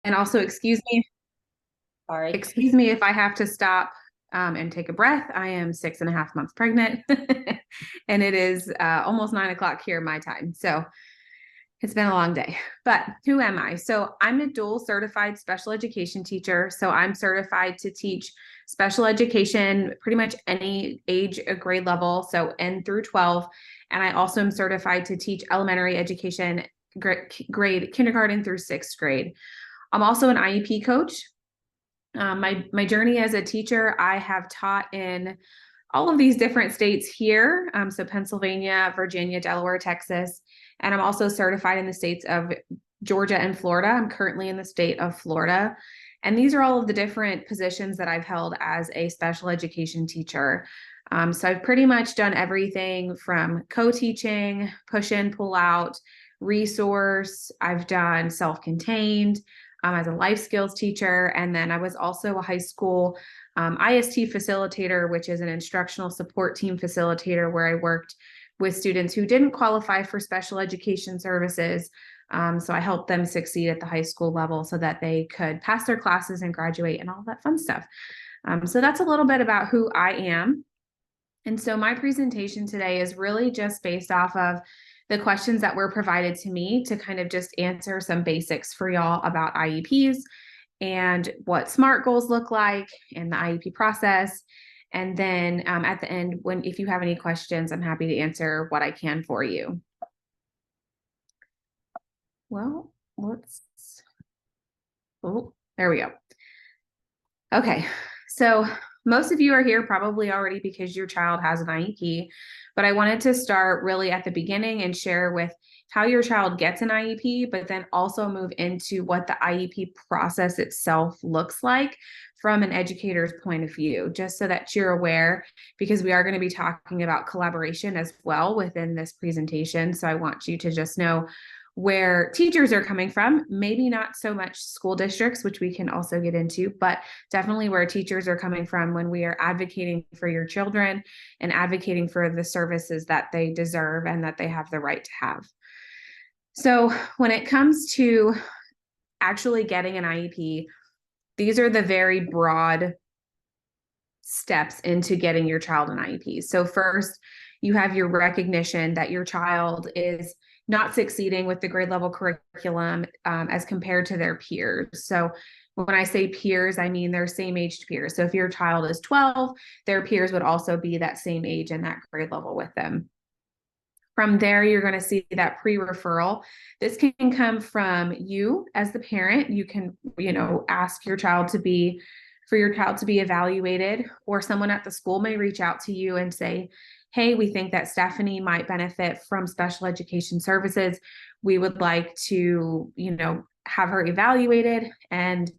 And also, Sorry. excuse me if I have to stop and take a breath. I am 6.5 months pregnant, and it is almost 9 o'clock here my time. So it's been a long day. But who am I? So I'm a dual certified special education teacher. So I'm certified to teach special education, pretty much any age grade level, so N through 12. And I also am certified to teach elementary education, grade kindergarten through sixth grade. I'm also an IEP coach. My journey as a teacher, I have taught in all of these different states here. So Pennsylvania, Virginia, Delaware, Texas, and I'm also certified in the states of Georgia and Florida. I'm currently in the state of Florida. And these are all of the different positions that I've held as a special education teacher. So I've pretty much done everything from co-teaching, push in, pull out, resource. I've done self-contained as a life skills teacher. And then I was also a high school IST facilitator, which is an instructional support team facilitator, where I worked with students who didn't qualify for special education services. So I helped them succeed at the high school level so that they could pass their classes and graduate and all that fun stuff. So that's a little bit about who I am. And so my presentation today is really just based off of the questions that were provided to me to kind of just answer some basics for y'all about IEPs and what SMART goals look like in the IEP process. And then at the end, if you have any questions, I'm happy to answer what I can for you. Well, there we go. Okay, so most of you are here probably already because your child has an IEP, but I wanted to start really at the beginning and share with how your child gets an IEP, but then also move into what the IEP process itself looks like from an educator's point of view, just so that you're aware, because we are going to be talking about collaboration as well within this presentation. So I want you to just know where teachers are coming from, maybe not so much school districts, which we can also get into, but definitely where teachers are coming from when we are advocating for your children and advocating for the services that they deserve and that they have the right to have. So when it comes to actually getting an IEP, these are the very broad steps into getting your child an IEP. So first, you have your recognition that your child is not succeeding with the grade level curriculum as compared to their peers. So when I say peers, I mean their same aged peers. So if your child is 12, their peers would also be that same age and that grade level with them. From there, you're going to see that pre-referral. This can come from you as the parent. You can, ask your child to be evaluated, or someone at the school may reach out to you and say, hey, we think that Stephanie might benefit from special education services. We would like to, have her evaluated. And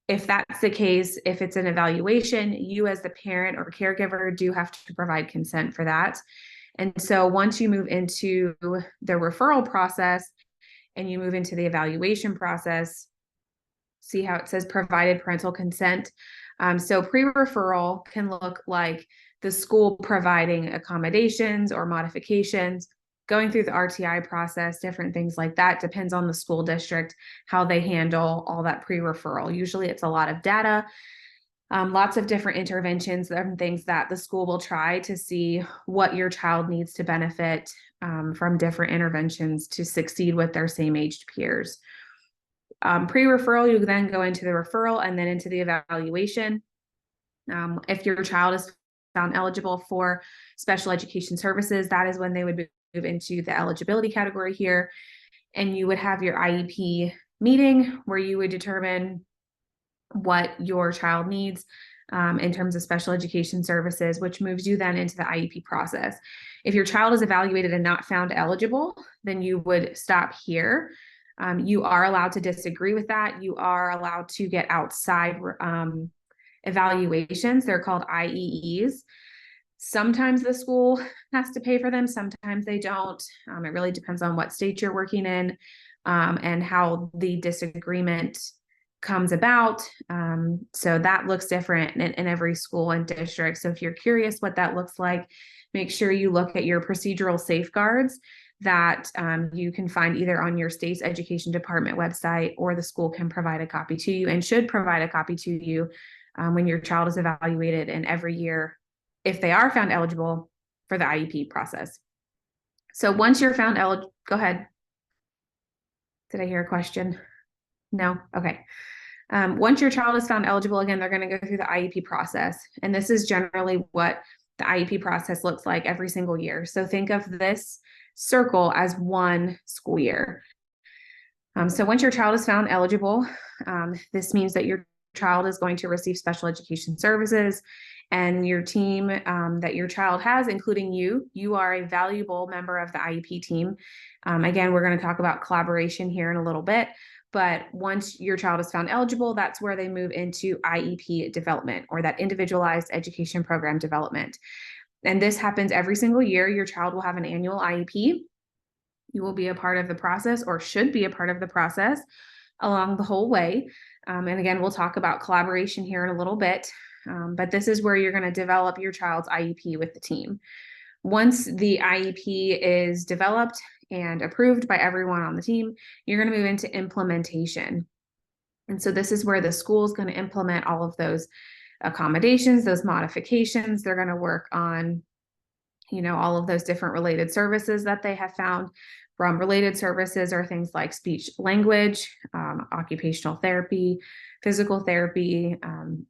if that's the case, if it's an evaluation, you as the parent or caregiver do have to provide consent for that. And so once you move into the referral process and you move into the evaluation process, see how it says provided parental consent. So pre-referral can look like the school providing accommodations or modifications, going through the RTI process, different things like that. Depends on the school district, how they handle all that pre-referral. Usually it's a lot of data, lots of different interventions and things that the school will try to see what your child needs to benefit from different interventions to succeed with their same aged peers. Pre-referral, you then go into the referral and then into the evaluation. If your child is found eligible for special education services, that is when they would move into the eligibility category here. And you would have your IEP meeting where you would determine what your child needs in terms of special education services, which moves you then into the IEP process. If your child is evaluated and not found eligible, then you would stop here. You are allowed to disagree with that. You are allowed to get outside evaluations. They're called IEEs. Sometimes the school has to pay for them. Sometimes they don't. It really depends on what state you're working in and how the disagreement comes about. So that looks different in every school and district. So if you're curious what that looks like, make sure you look at your procedural safeguards. that you can find either on your state's education department website, or the school can provide a copy to you and should provide a copy to you when your child is evaluated, and every year if they are found eligible for the IEP process. So once you're found eligible, go ahead. Did I hear a question? No? Okay. Once your child is found eligible, again, they're going to go through the IEP process. And this is generally what the IEP process looks like every single year. So think of this circle as one school year. So once your child is found eligible, this means that your child is going to receive special education services, and your team that your child has, including you are a valuable member of the IEP team. Again, we're going to talk about collaboration here in a little bit, but once your child is found eligible, that's where they move into IEP development, or that individualized education program development. And this happens every single year. Your child will have an annual IEP. You will be a part of the process, or should be a part of the process along the whole way. And again, we'll talk about collaboration here in a little bit. But this is where you're going to develop your child's IEP with the team. Once the IEP is developed and approved by everyone on the team, you're going to move into implementation. And so this is where the school is going to implement all of those accommodations, those modifications. They're going to work on, all of those different related services that they have found. From related services are things like speech language, occupational therapy, physical therapy,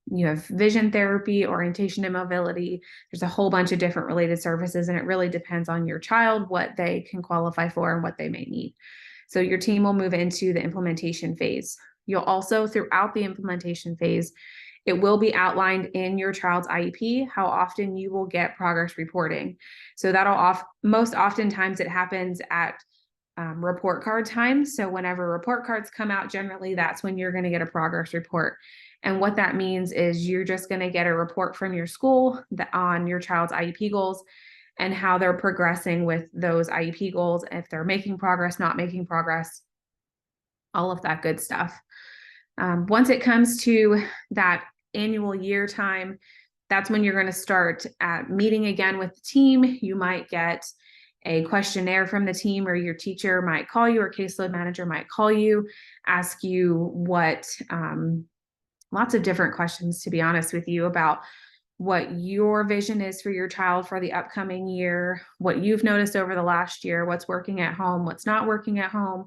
you have vision therapy, orientation and mobility. There's a whole bunch of different related services, and it really depends on your child, what they can qualify for and what they may need. So your team will move into the implementation phase. You'll also, throughout the implementation phase, it will be outlined in your child's IEP how often you will get progress reporting. So that'll most oftentimes it happens at report card time. So whenever report cards come out, generally that's when you're going to get a progress report. And what that means is you're just going to get a report from your school on your child's IEP goals and how they're progressing with those IEP goals, if they're making progress, not making progress, all of that good stuff. Once it comes to that annual year time, that's when you're going to start meeting again with the team. You might get a questionnaire from the team, or your teacher might call you, or caseload manager might call you, ask you lots of different questions, to be honest with you, about what your vision is for your child for the upcoming year, what you've noticed over the last year, what's working at home, what's not working at home,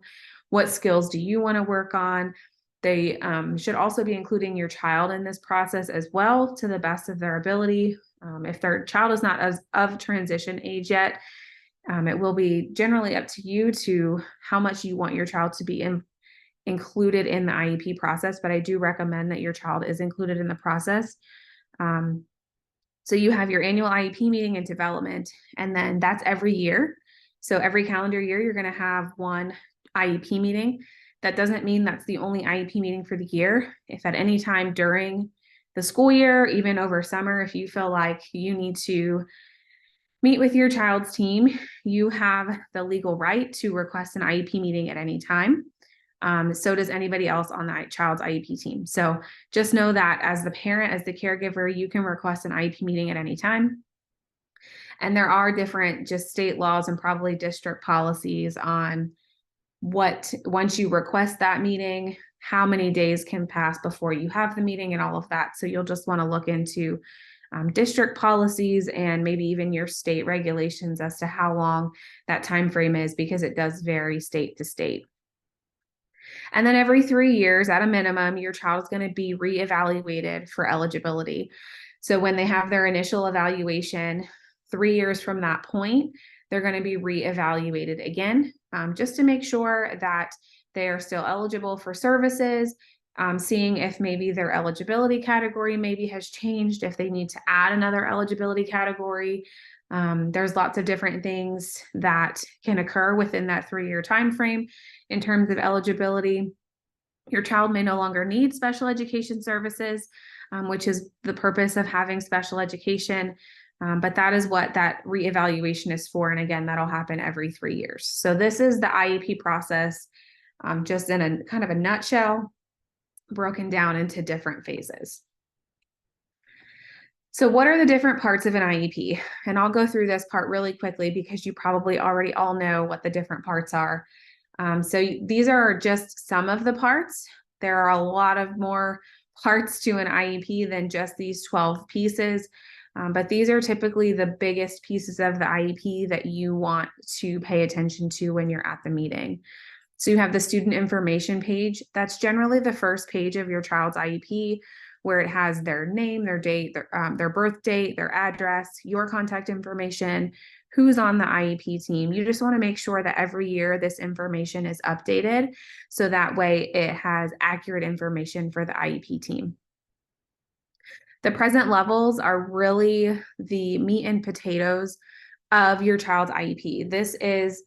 what skills do you want to work on. They should also be including your child in this process as well, to the best of their ability. If their child is not of transition age yet, it will be generally up to you to how much you want your child to be included in the IEP process, but I do recommend that your child is included in the process. So you have your annual IEP meeting and development, and then that's every year. So every calendar year, you're going to have one IEP meeting. That doesn't mean that's the only IEP meeting for the year. If at any time during the school year, even over summer, if you feel like you need to meet with your child's team, you have the legal right to request an IEP meeting at any time. So does anybody else on that child's IEP team. So just know that as the parent, as the caregiver, you can request an IEP meeting at any time. And there are different just state laws and probably district policies on once you request that meeting, how many days can pass before you have the meeting and all of that. So you'll just want to look into district policies and maybe even your state regulations as to how long that time frame is, because it does vary state to state. And then every 3 years at a minimum, your child is going to be reevaluated for eligibility. So when they have their initial evaluation, 3 years from that point, they're going to be reevaluated again, just to make sure that they are still eligible for services, seeing if maybe their eligibility category maybe has changed, if they need to add another eligibility category. There's lots of different things that can occur within that 3-year time frame in terms of eligibility. Your child may no longer need special education services, which is the purpose of having special education. But that is what that reevaluation is for. And again, that'll happen every 3 years. So this is the IEP process, just in a kind of a nutshell, broken down into different phases. So what are the different parts of an IEP? And I'll go through this part really quickly because you probably already all know what the different parts are. These are just some of the parts. There are a lot of more parts to an IEP than just these 12 pieces. But these are typically the biggest pieces of the IEP that you want to pay attention to when you're at the meeting. So you have the student information page. That's generally the first page of your child's IEP, where it has their name, their date, their birth date, their address, your contact information, who's on the IEP team. You just want to make sure that every year this information is updated, so that way it has accurate information for the IEP team. The present levels are really the meat and potatoes of your child's IEP. This is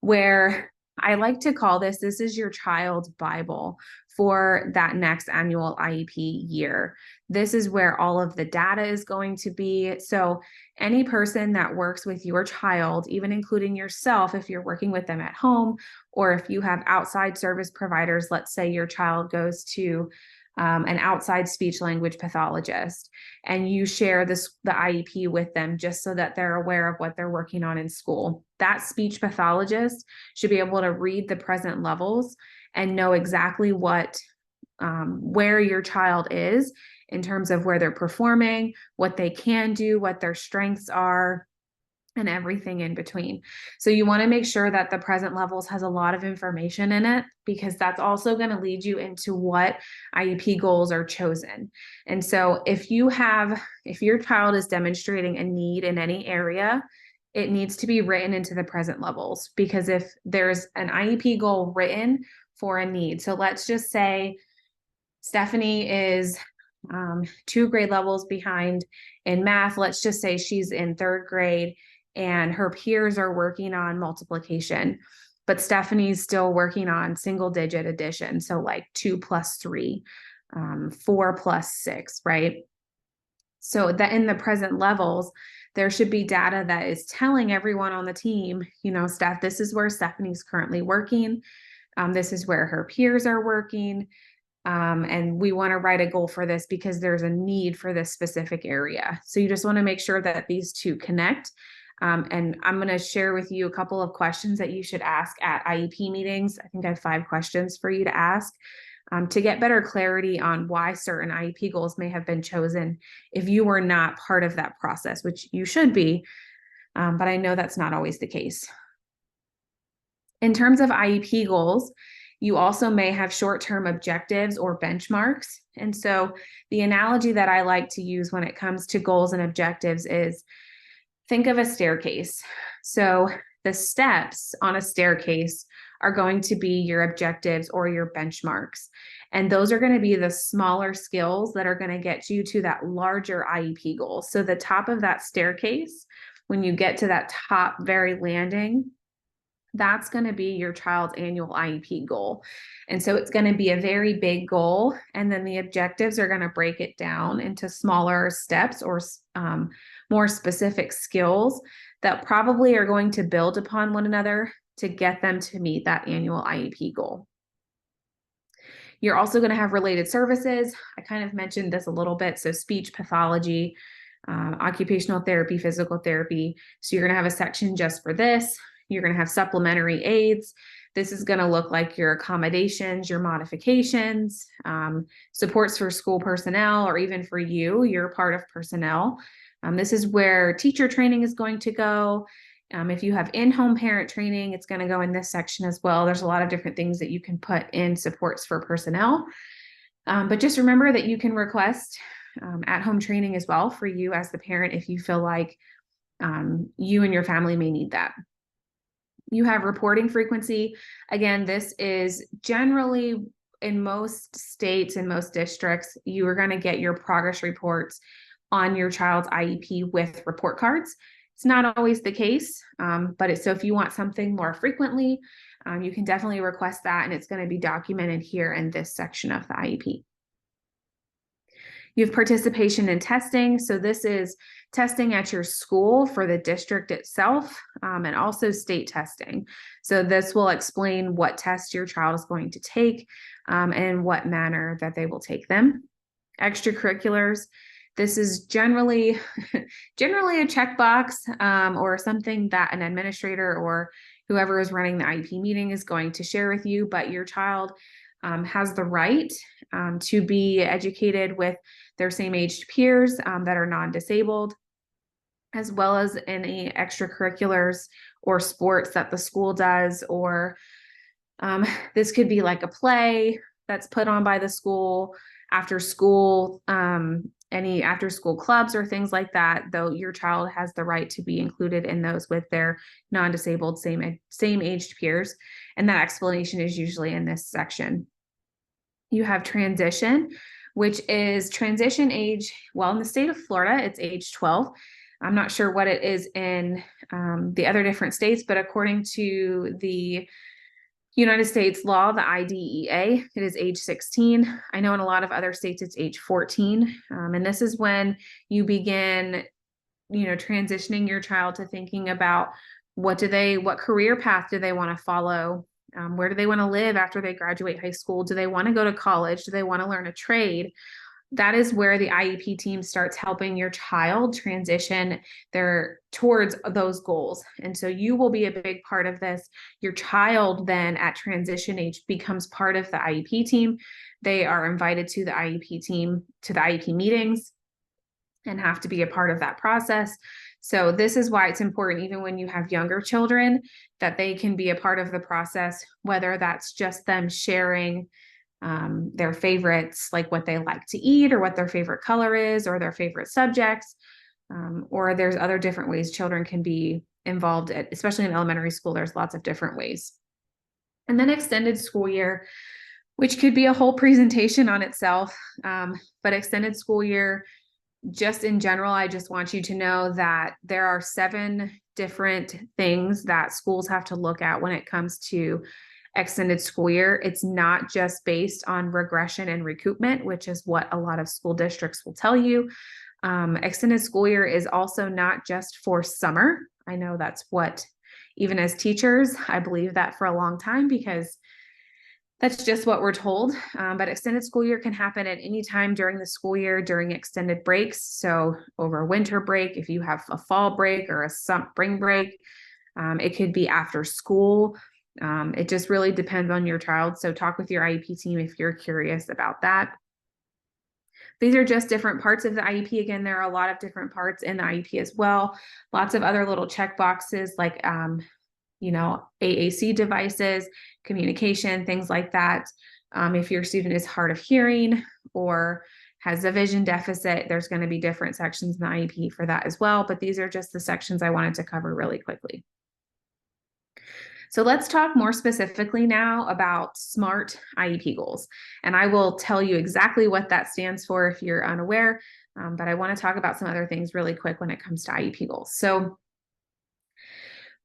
where I like to call this is your child's Bible for that next annual IEP year. This is where all of the data is going to be. So any person that works with your child, even including yourself, if you're working with them at home, or if you have outside service providers, let's say your child goes to an outside speech language pathologist, and you share the IEP with them just so that they're aware of what they're working on in school. That speech pathologist should be able to read the present levels and know exactly where your child is in terms of where they're performing, what they can do, what their strengths are, and everything in between. So you want to make sure that the present levels has a lot of information in it, because that's also going to lead you into what IEP goals are chosen. And so if your child is demonstrating a need in any area, it needs to be written into the present levels, because if there's an IEP goal written for a need, so let's just say Stephanie is 2 grade levels behind in math. Let's just say she's in 3rd grade and her peers are working on multiplication, but Stephanie's still working on single digit addition. So like 2 plus 3, 4 plus 6, right? So that in the present levels, there should be data that is telling everyone on the team, Steph, this is where Stephanie's currently working. This is where her peers are working. And we want to write a goal for this because there's a need for this specific area. So you just want to make sure that these two connect. And I'm going to share with you a couple of questions that you should ask at IEP meetings. I think I have 5 questions for you to ask to get better clarity on why certain IEP goals may have been chosen if you were not part of that process, which you should be, but I know that's not always the case. In terms of IEP goals, you also may have short-term objectives or benchmarks. And so the analogy that I like to use when it comes to goals and objectives is, think of a staircase. So the steps on a staircase are going to be your objectives or your benchmarks. And those are going to be the smaller skills that are going to get you to that larger IEP goal. So the top of that staircase, when you get to that top very landing, that's going to be your child's annual IEP goal. And so it's going to be a very big goal. And then the objectives are going to break it down into smaller steps or more specific skills that probably are going to build upon one another to get them to meet that annual IEP goal. You're also going to have related services. I kind of mentioned this a little bit. So speech pathology, occupational therapy, physical therapy. So you're going to have a section just for this. You're going to have supplementary aids. This is going to look like your accommodations, your modifications, supports for school personnel, or even for you, you're part of personnel. This is where teacher training is going to go. If you have in-home parent training, it's going to go in this section as well. There's a lot of different things that you can put in supports for personnel. But just remember that you can request at-home training as well for you as the parent if you feel like you and your family may need that. You have reporting frequency. Again, this is generally in most states and most districts, you are going to get your progress reports on your child's IEP with report cards. It's not always the case, but so if you want something more frequently, you can definitely request that, and it's going to be documented here in this section of the IEP. You have participation in testing. So this is testing at your school for the district itself, and also state testing. So this will explain what tests your child is going to take and in what manner that they will take them. Extracurriculars. This is generally a checkbox or something that an administrator or whoever is running the IEP meeting is going to share with you, but your child has the right to be educated with their same aged peers that are non-disabled, as well as any extracurriculars or sports that the school does, or this could be like a play that's put on by the school, after school, any after school clubs or things like that, though your child has the right to be included in those with their non-disabled same aged peers. And that explanation is usually in this section. You have transition, which is transition age. Well, in the state of Florida, it's age 12. I'm not sure what it is in the other different states, but according to the United States law, the IDEA, it is age 16. I know in a lot of other states it's age 14. And this is when you begin, transitioning your child to thinking about what career path do they want to follow? Where do they want to live after they graduate high school? Do they want to go to college? Do they want to learn a trade? That is where the IEP team starts helping your child transition towards those goals. And so you will be a big part of this. Your child then at transition age becomes part of the IEP team. They are invited to the IEP team, to the IEP meetings, and have to be a part of that process. So this is why it's important, even when you have younger children, that they can be a part of the process, whether that's just them sharing their favorites, like what they like to eat or what their favorite color is or their favorite subjects, or there's other different ways children can be involved, especially in elementary school. There's lots of different ways. And then extended school year, which could be a whole presentation on itself, but extended school year, just in general, I just want you to know that there are 7 different things that schools have to look at when it comes to extended school year. It's not just based on regression and recoupment, which is what a lot of school districts will tell you. Extended school year is also not just for summer. I know that's what, even as teachers, I believe that for a long time because that's just what we're told. But extended school year can happen at any time during the school year, during extended breaks. So over winter break, if you have a fall break or a spring break, it could be after school. It just really depends on your child. So talk with your IEP team if you're curious about that. These are just different parts of the IEP. Again, there are a lot of different parts in the IEP as well. Lots of other little check boxes like, AAC devices, communication, things like that. If your student is hard of hearing or has a vision deficit, there's going to be different sections in the IEP for that as well. But these are just the sections I wanted to cover really quickly. So let's talk more specifically now about SMART IEP goals. And I will tell you exactly what that stands for if you're unaware, but I want to talk about some other things really quick when it comes to IEP goals. So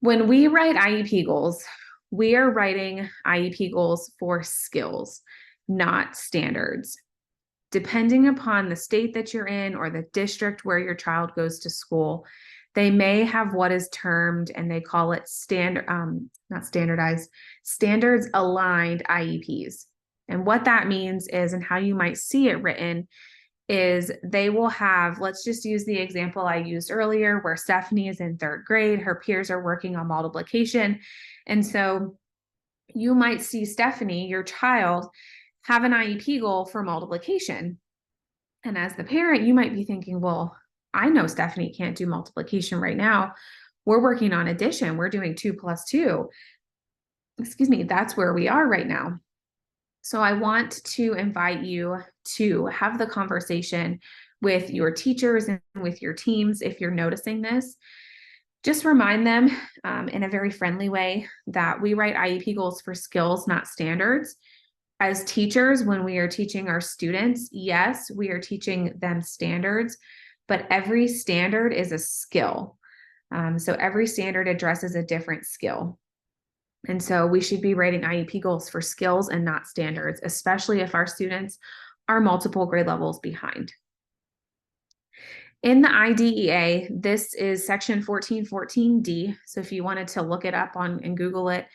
when we write IEP goals, we are writing IEP goals for skills, not standards. Depending upon the state that you're in or the district where your child goes to school, they may have what is termed, and they call it not standardized, standards aligned IEPs. And what that means is, and how you might see it written, is they will have, let's just use the example I used earlier where Stephanie is in 3rd grade, her peers are working on multiplication. And so you might see Stephanie, your child, have an IEP goal for multiplication. And as the parent, you might be thinking, well, I know Stephanie can't do multiplication right now. We're working on addition. We're doing 2 + 2. Excuse me, that's where we are right now. So I want to invite you to have the conversation with your teachers and with your teams if you're noticing this. Just remind them in a very friendly way that we write IEP goals for skills, not standards. As teachers, when we are teaching our students, yes, we are teaching them standards, but every standard is a skill. So every standard addresses a different skill. And so we should be writing IEP goals for skills and not standards, especially if our students are multiple grade levels behind. In the IDEA, this is section 1414D. So if you wanted to look it up and Google it,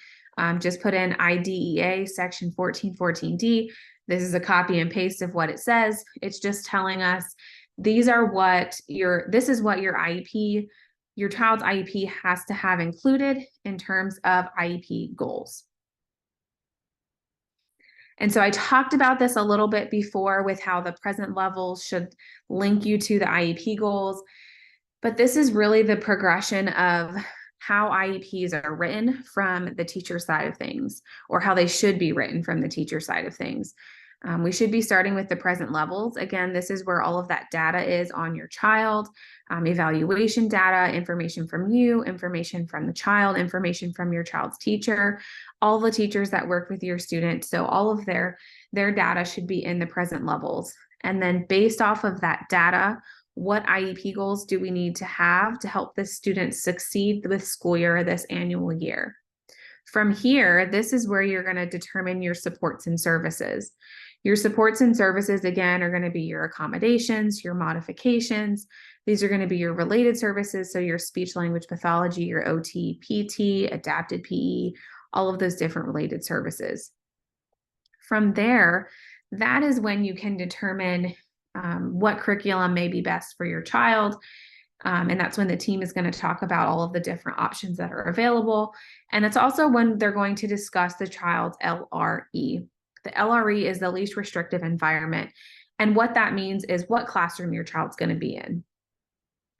just put in IDEA section 1414D. This is a copy and paste of what it says. It's just telling us these are what this is what your IEP, your child's IEP has to have included in terms of IEP goals. And so I talked about this a little bit before with how the present levels should link you to the IEP goals, but this is really the progression of how IEPs are written from the teacher side of things, or how they should be written from the teacher side of things. We should be starting with the present levels. Again, this is where all of that data is on your child, evaluation data, information from you, information from the child, information from your child's teacher, all the teachers that work with your student. So all of their data should be in the present levels. And then based off of that data, what IEP goals do we need to have to help this student succeed this school year or this annual year? From here, this is where you're going to determine your supports and services. Your supports and services, again, are going to be your accommodations, your modifications. These are going to be your related services. So your speech language pathology, your OT, PT, adapted PE, all of those different related services. From there, that is when you can determine what curriculum may be best for your child. And that's when the team is going to talk about all of the different options that are available. And it's also when they're going to discuss the child's LRE. The LRE is the least restrictive environment. And what that means is what classroom your child's going to be in.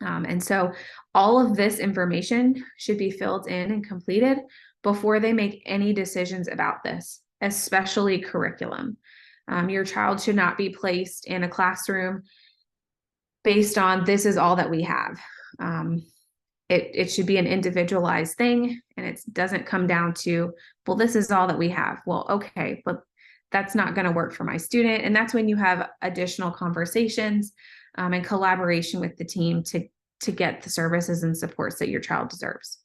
And so all of this information should be filled in and completed before they make any decisions about this, especially curriculum. Your child should not be placed in a classroom based on this is all that we have. It should be an individualized thing, and it doesn't come down to, well, this is all that we have. Well, okay, but that's not going to work for my student. And that's when you have additional conversations and collaboration with the team to get the services and supports that your child deserves.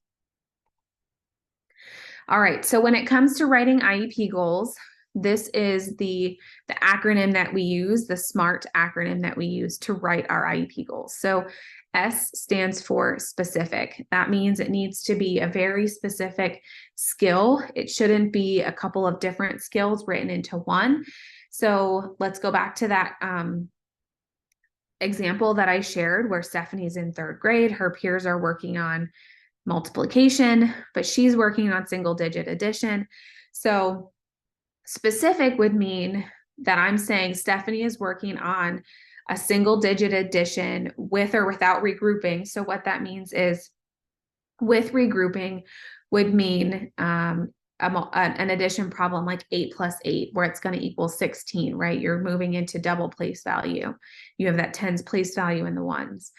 All right, so when it comes to writing IEP goals, this is the acronym that we use, the SMART acronym that we use to write our IEP goals. So S stands for specific. That means it needs to be a very specific skill. It shouldn't be a couple of different skills written into one. So let's go back to that example that I shared where Stephanie's in 3rd grade. Her peers are working on multiplication, but she's working on single digit addition. So specific would mean that I'm saying Stephanie is working on a single digit addition with or without regrouping. So what that means is with regrouping would mean an addition problem like 8 plus 8, where it's going to equal 16, right? You're moving into double place value. You have that tens place value in the ones.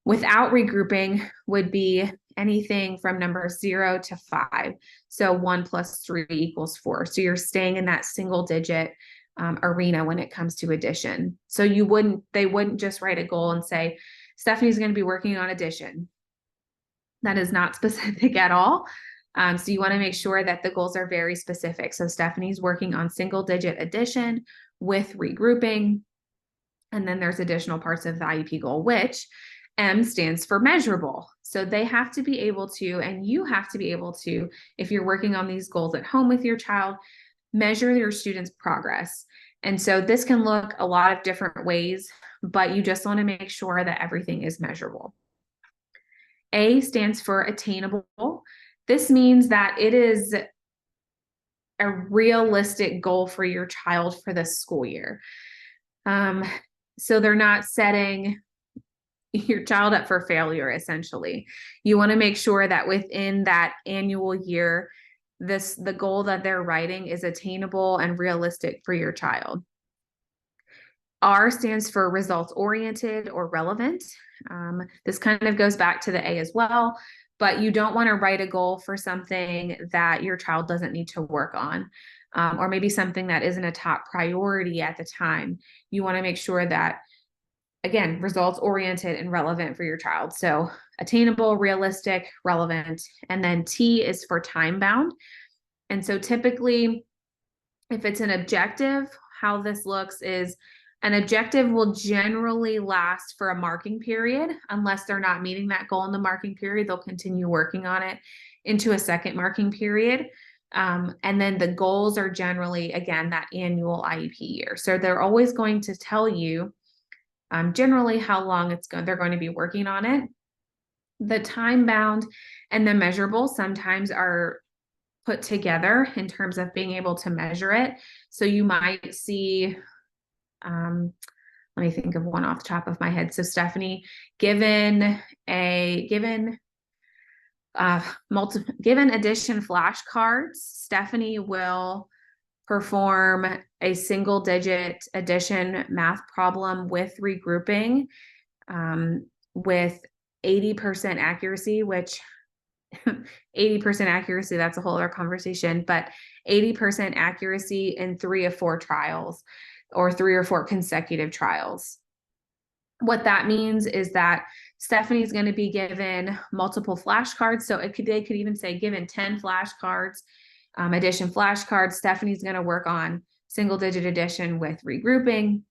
Without regrouping would be anything from number 0 to 5. So 1 plus 3 equals 4. So you're staying in that single digit arena when it comes to addition. So they wouldn't just write a goal and say, Stephanie's going to be working on addition. That is not specific at all. So you want to make sure that the goals are very specific. So Stephanie's working on single digit addition with regrouping. And then there's additional parts of the IEP goal, which M stands for measurable. So they have to be able to, and you have to be able to, if you're working on these goals at home with your child, measure your students' progress. And so this can look a lot of different ways, but you just want to make sure that everything is measurable. A stands for attainable. This means that it is a realistic goal for your child for the school year. So they're not setting your child up for failure, essentially. You want to make sure that within that annual year, the goal that they're writing is attainable and realistic for your child. R stands for results oriented or relevant. This kind of goes back to the A as well, but you don't want to write a goal for something that your child doesn't need to work on, or maybe something that isn't a top priority at the time. You want to make sure that, again, results oriented and relevant for your child. So attainable, realistic, relevant. And then T is for time bound. And so typically, if it's an objective, how this looks is an objective will generally last for a marking period. Unless they're not meeting that goal in the marking period, they'll continue working on it into a second marking period. And then the goals are generally, again, that annual IEP year. So they're always going to tell you generally how long they're going to be working on it. The time bound and the measurable sometimes are put together in terms of being able to measure it. So you might see, let me think of one off the top of my head. So Stephanie, given addition flashcards, Stephanie will perform a single digit addition math problem with regrouping with 80% accuracy, which 80% accuracy, that's a whole other conversation, but 80% accuracy in 3 of 4 trials or 3 or 4 consecutive trials. What that means is that Stephanie's going to be given multiple flashcards. So they could even say given 10 flashcards, addition flashcards. Stephanie's going to work on single digit addition with regrouping.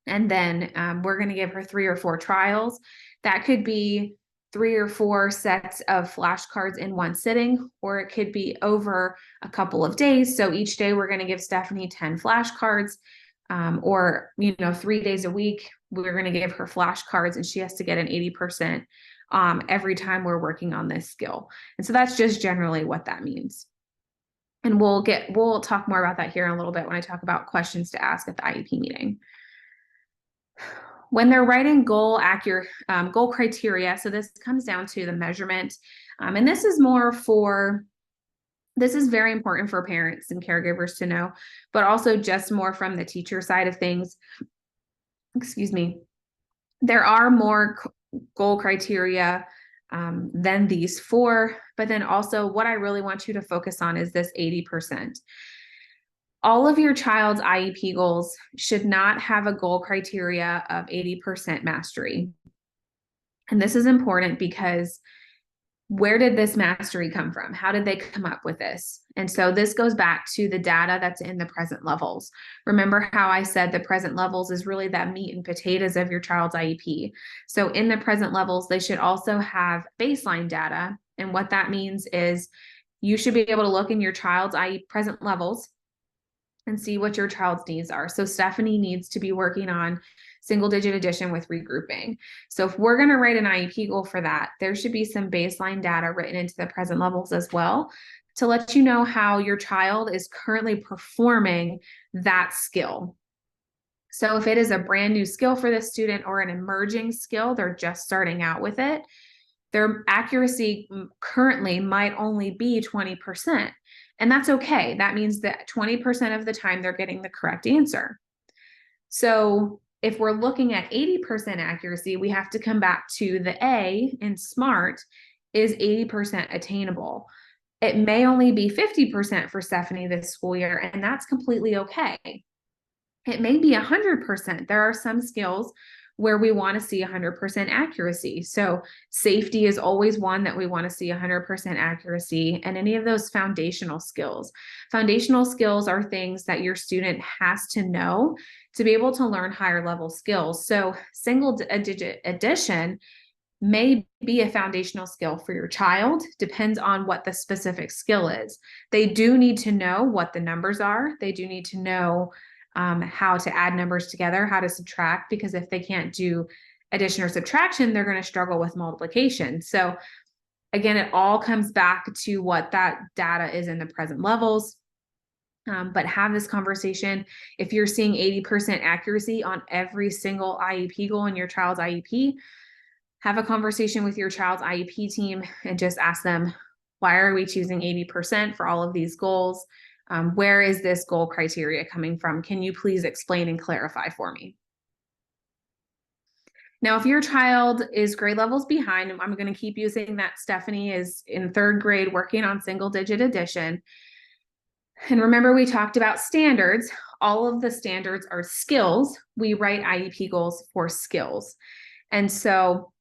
And then we're going to give her 3 or 4 trials. That could be 3 or 4 sets of flashcards in one sitting, or it could be over a couple of days. So each day we're going to give Stephanie 10 flashcards, or 3 days a week, we're going to give her flashcards and she has to get an 80% every time we're working on this skill. And so that's just generally what that means. And we'll talk more about that here in a little bit when I talk about questions to ask at the IEP meeting. When they're writing goal criteria, so this comes down to the measurement, and this is very important for parents and caregivers to know, but also just more from the teacher side of things. Excuse me. There are more goal criteria than these 4, but then also what I really want you to focus on is this 80%. All of your child's IEP goals should not have a goal criteria of 80% mastery. And this is important because where did this mastery come from? How did they come up with this? And so this goes back to the data that's in the present levels. Remember how I said the present levels is really that meat and potatoes of your child's IEP. So in the present levels, they should also have baseline data. And what that means is you should be able to look in your child's IEP present levels and see what your child's needs are. So Stephanie needs to be working on single digit addition with regrouping. So if we're going to write an IEP goal for that, there should be some baseline data written into the present levels as well to let you know how your child is currently performing that skill. So if it is a brand new skill for the student or an emerging skill, they're just starting out with it, their accuracy currently might only be 20%. And that's okay. That means that 20% of the time they're getting the correct answer. So if we're looking at 80% accuracy, we have to come back to the A in SMART is 80% attainable. It may only be 50% for Stephanie this school year, and that's completely okay. It may be 100%. There are some skills where we want to see 100% accuracy. So safety is always one that we want to see 100% accuracy, and any of those foundational skills. Foundational skills are things that your student has to know to be able to learn higher level skills. So single digit addition may be a foundational skill for your child, depends on what the specific skill is. They do need to know what the numbers are. They do need to know how to add numbers together, how to subtract, because if they can't do addition or subtraction, they're going to struggle with multiplication. So again, it all comes back to what that data is in the present levels. But have this conversation. If you're seeing 80% accuracy on every single IEP goal in your child's IEP, have a conversation with your child's IEP team and just ask them, why are we choosing 80% for all of these goals? Where is this goal criteria coming from? Can you please explain and clarify for me? Now, if your child is grade levels behind, I'm going to keep using that Stephanie is in 3rd grade working on single digit addition. And remember, we talked about standards. All of the standards are skills. We write IEP goals for skills. And so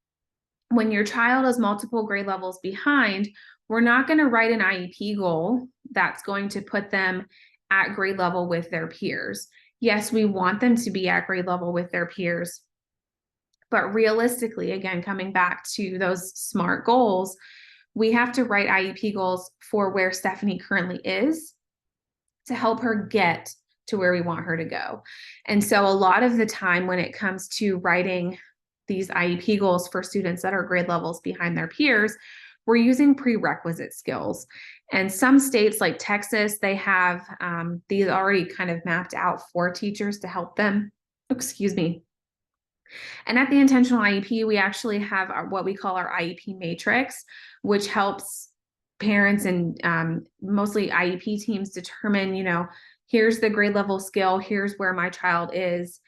when your child is multiple grade levels behind, we're not going to write an IEP goal that's going to put them at grade level with their peers. Yes, we want them to be at grade level with their peers. But realistically, again, coming back to those SMART goals, we have to write IEP goals for where Stephanie currently is to help her get to where we want her to go. And so a lot of the time when it comes to writing these IEP goals for students that are grade levels behind their peers, we're using prerequisite skills. And some states like Texas, they have these already kind of mapped out for teachers to help them. Excuse me. And at the intentional IEP, we actually have what we call our IEP matrix, which helps parents and mostly IEP teams determine, here's the grade level skill, here's where my child is,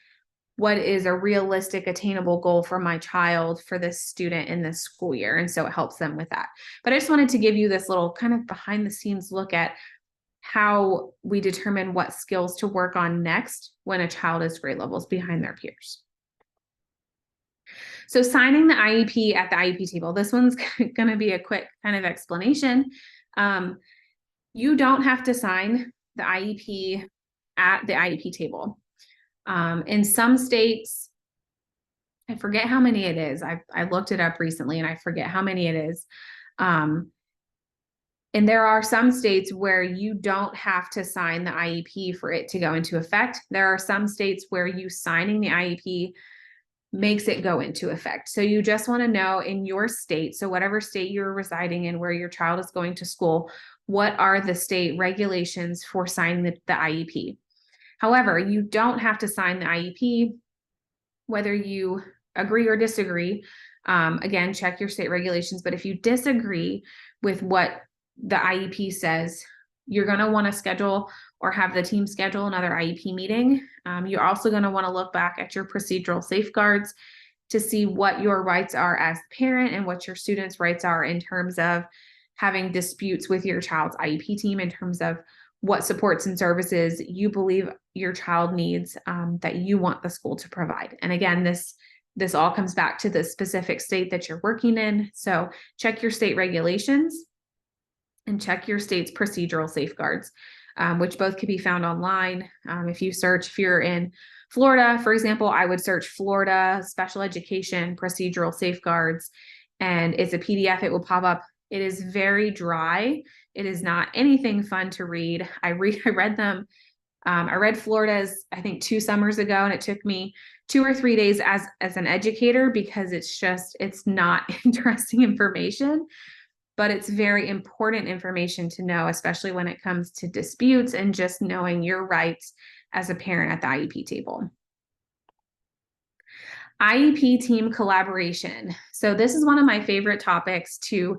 what is a realistic, attainable goal for my child for this student in this school year. And so it helps them with that. But I just wanted to give you this little kind of behind the scenes look at how we determine what skills to work on next when a child is grade levels behind their peers. So signing the IEP at the IEP table, this one's going to be a quick kind of explanation. You don't have to sign the IEP at the IEP table. In some states, I forget how many it is. I looked it up recently and I forget how many it is. And there are some states where you don't have to sign the IEP for it to go into effect. There are some states where you signing the IEP makes it go into effect. So you just want to know in your state, so whatever state you're residing in where your child is going to school, what are the state regulations for signing the IEP? However, you don't have to sign the IEP, whether you agree or disagree. Again, check your state regulations, but if you disagree with what the IEP says, you're going to want to schedule or have the team schedule another IEP meeting. You're also going to want to look back at your procedural safeguards to see what your rights are as a parent and what your students' rights are in terms of having disputes with your child's IEP team in terms of what supports and services you believe your child needs that you want the school to provide. And again, this all comes back to the specific state that you're working in. So check your state regulations and check your state's procedural safeguards, which both can be found online. If you're in Florida, for example, I would search Florida Special Education Procedural Safeguards, and it's a PDF. It will pop up. It is very dry. It is not anything fun to read. I read them. I read Florida's, I think 2 summers ago, and it took me 2 or 3 days as an educator because it's not interesting information. But it's very important information to know, especially when it comes to disputes and just knowing your rights as a parent at the IEP table. IEP team collaboration. So this is one of my favorite topics to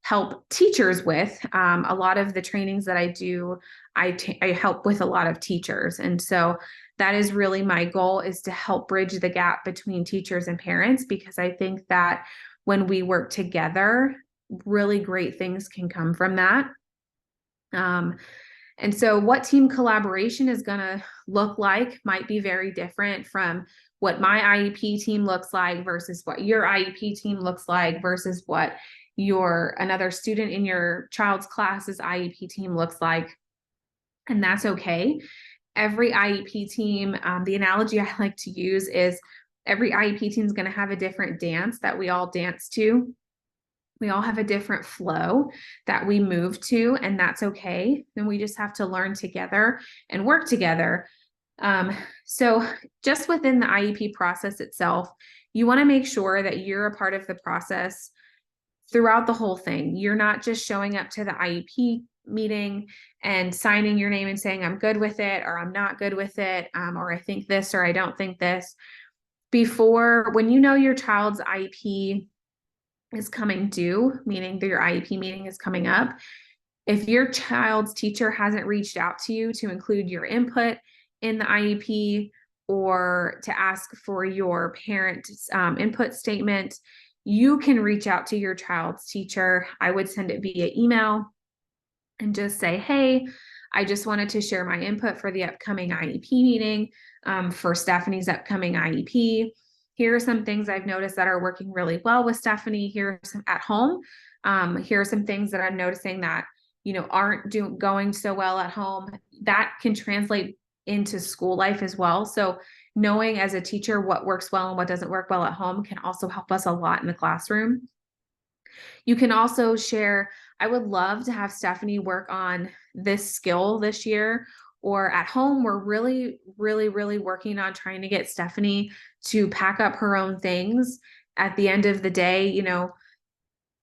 help teachers with. A lot of the trainings that I do, I help with a lot of teachers. And so that is really my goal, is to help bridge the gap between teachers and parents, because I think that when we work together, really great things can come from that. And so what team collaboration is going to look like might be very different from what my IEP team looks like versus what your IEP team looks like versus what another student in your child's class's IEP team looks like. And that's okay. Every IEP team, the analogy I like to use is every IEP team is going to have a different dance that we all dance to. We all have a different flow that we move to, and that's okay. Then we just have to learn together and work together. So just within the IEP process itself, you want to make sure that you're a part of the process throughout the whole thing. You're not just showing up to the IEP meeting and signing your name and saying, I'm good with it, or I'm not good with it, or I think this, or I don't think this. When you know your child's IEP is coming due, meaning that your IEP meeting is coming up, if your child's teacher hasn't reached out to you to include your input in the IEP or to ask for your parent input statement, you can reach out to your child's teacher. I would send it via email and just say, hey, I just wanted to share my input for the upcoming IEP meeting, for Stephanie's upcoming IEP. Here are some things I've noticed that are working really well with Stephanie. Here are some at home. Here are some things that I'm noticing that, aren't going so well at home. That can translate into school life as well. So knowing as a teacher what works well and what doesn't work well at home can also help us a lot in the classroom. You can also share, I would love to have Stephanie work on this skill this year, or at home, we're really, really, really working on trying to get Stephanie to pack up her own things at the end of the day,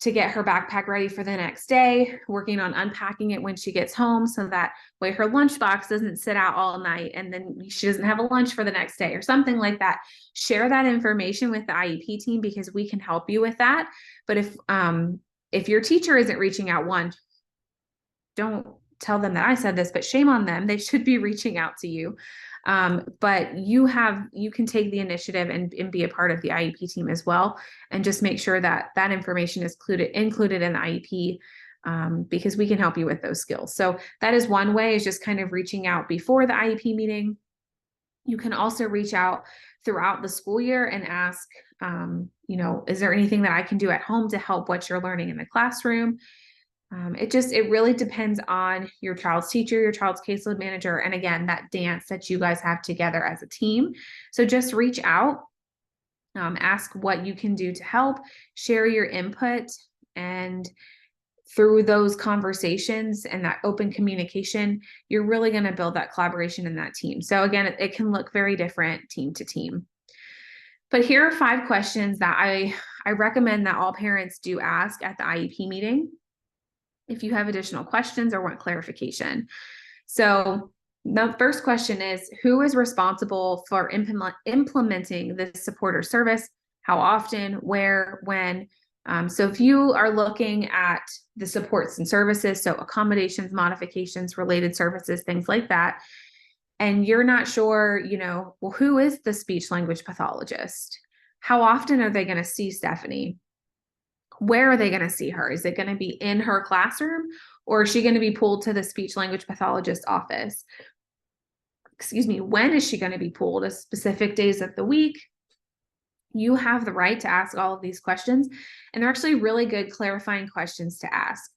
to get her backpack ready for the next day, working on unpacking it when she gets home so that way her lunchbox doesn't sit out all night and then she doesn't have a lunch for the next day or something like that. Share that information with the IEP team because we can help you with that. But if your teacher isn't reaching out, don't tell them that I said this, but shame on them. They should be reaching out to you. But you can take the initiative and be a part of the IEP team as well. And just make sure that that information is included in the IEP, because we can help you with those skills. So that is one way, is just kind of reaching out before the IEP meeting. You can also reach out throughout the school year and ask, is there anything that I can do at home to help what you're learning in the classroom? It really depends on your child's teacher, your child's caseload manager, and again, that dance that you guys have together as a team. So just reach out, ask what you can do to help, share your input, and through those conversations and that open communication, you're really going to build that collaboration in that team. So again, it can look very different team to team. But here are 5 questions that I recommend that all parents do ask at the IEP meeting if you have additional questions or want clarification. So the first question is, who is responsible for implementing this support or service? How often, where, when? So if you are looking at the supports and services, so accommodations, modifications, related services, things like that, and you're not sure, well, who is the speech language pathologist? How often are they going to see Stephanie? Where are they going to see her? Is it going to be in her classroom, or is she going to be pulled to the speech language pathologist office? When is she going to be pulled? At specific days of the week? You have the right to ask all of these questions, and they're actually really good clarifying questions to ask.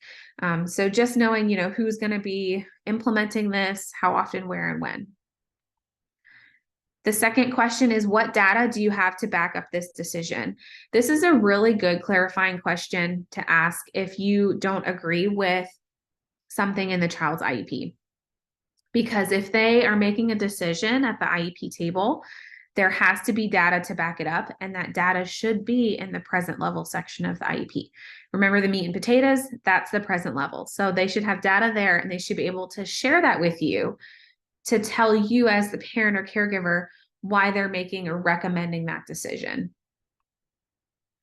So just knowing, who's going to be implementing this, how often, where, and when. The second question is, what data do you have to back up this decision? This is a really good clarifying question to ask if you don't agree with something in the child's IEP. Because if they are making a decision at the IEP table, there has to be data to back it up, and that data should be in the present level section of the IEP. Remember the meat and potatoes? That's the present level. So they should have data there, and they should be able to share that with you to tell you as the parent or caregiver why they're making or recommending that decision.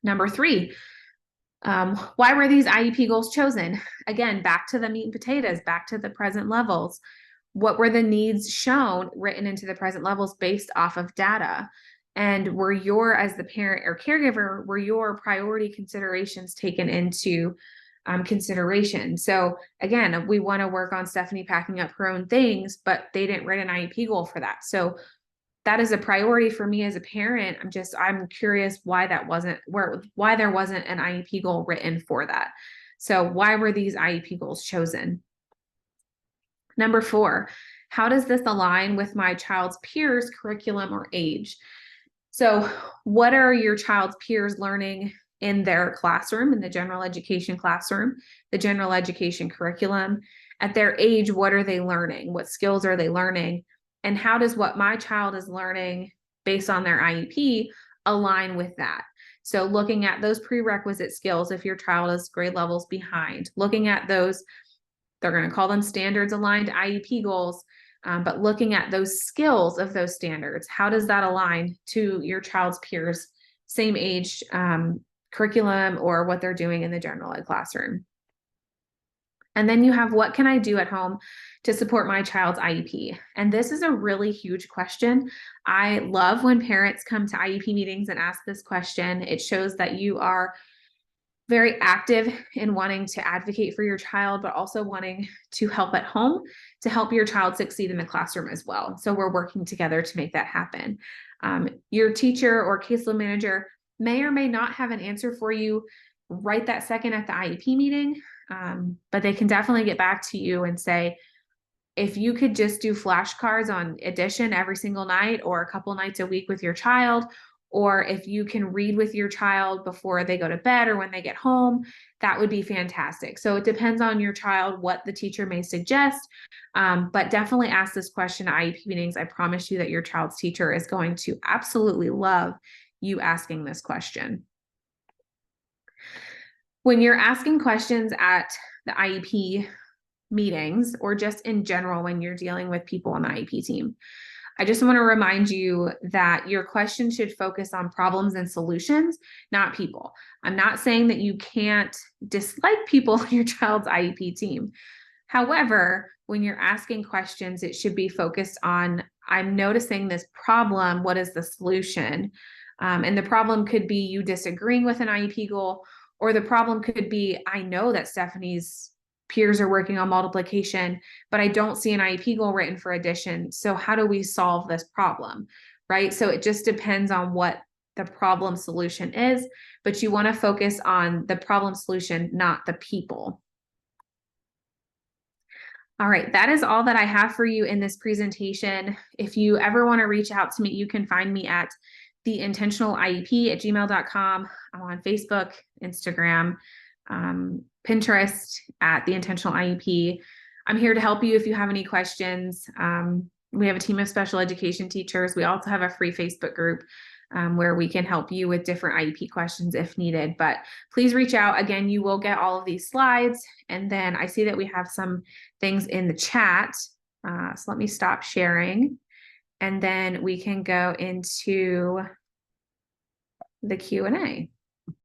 Number 3, why were these IEP goals chosen? Again, back to the meat and potatoes, back to the present levels. What were the needs shown, written into the present levels based off of data? And as the parent or caregiver, were your priority considerations taken into consideration? So again, we want to work on Stephanie packing up her own things, but they didn't write an IEP goal for that. So that is a priority for me as a parent. I'm curious why there wasn't an IEP goal written for that. So why were these IEP goals chosen? Number 4, how does this align with my child's peers' curriculum or age? So what are your child's peers learning in their classroom, in the general education classroom, the general education curriculum? At their age, what are they learning? What skills are they learning? And how does what my child is learning based on their IEP align with that? So looking at those prerequisite skills, if your child is grade levels behind, looking at those, they're going to call them standards aligned IEP goals, but looking at those skills of those standards, how does that align to your child's peers, same age curriculum, or what they're doing in the general ed classroom? And then you have, what can I do at home to support my child's IEP? And this is a really huge question. I love when parents come to IEP meetings and ask this question. It shows that you are very active in wanting to advocate for your child, but also wanting to help at home to help your child succeed in the classroom as well. So we're working together to make that happen. Your teacher or caseload manager may or may not have an answer for you right that second at the IEP meeting, but they can definitely get back to you and say, if you could just do flashcards on addition every single night or a couple nights a week with your child, or if you can read with your child before they go to bed or when they get home, that would be fantastic. So it depends on your child what the teacher may suggest, but definitely ask this question at IEP meetings. I promise you that your child's teacher is going to absolutely love you asking this question. When you're asking questions at the IEP meetings, or just in general when you're dealing with people on the IEP team, I just want to remind you that your question should focus on problems and solutions, not people. I'm not saying that you can't dislike people on your child's IEP team. However, when you're asking questions, it should be focused on, I'm noticing this problem, what is the solution? And the problem could be you disagreeing with an IEP goal, or the problem could be, I know that Stephanie's peers are working on multiplication, but I don't see an IEP goal written for addition. So how do we solve this problem, right? So it just depends on what the problem solution is, but you want to focus on the problem solution, not the people. All right, that is all that I have for you in this presentation. If you ever want to reach out to me, you can find me at theintentionaliep@gmail.com. I'm on Facebook, Instagram, Pinterest at The Intentional IEP. I'm here to help you if you have any questions. We have a team of special education teachers. We also have a free Facebook group where we can help you with different IEP questions if needed. But please reach out. Again, you will get all of these slides. And then I see that we have some things in the chat. So let me stop sharing. And then we can go into the Q&A.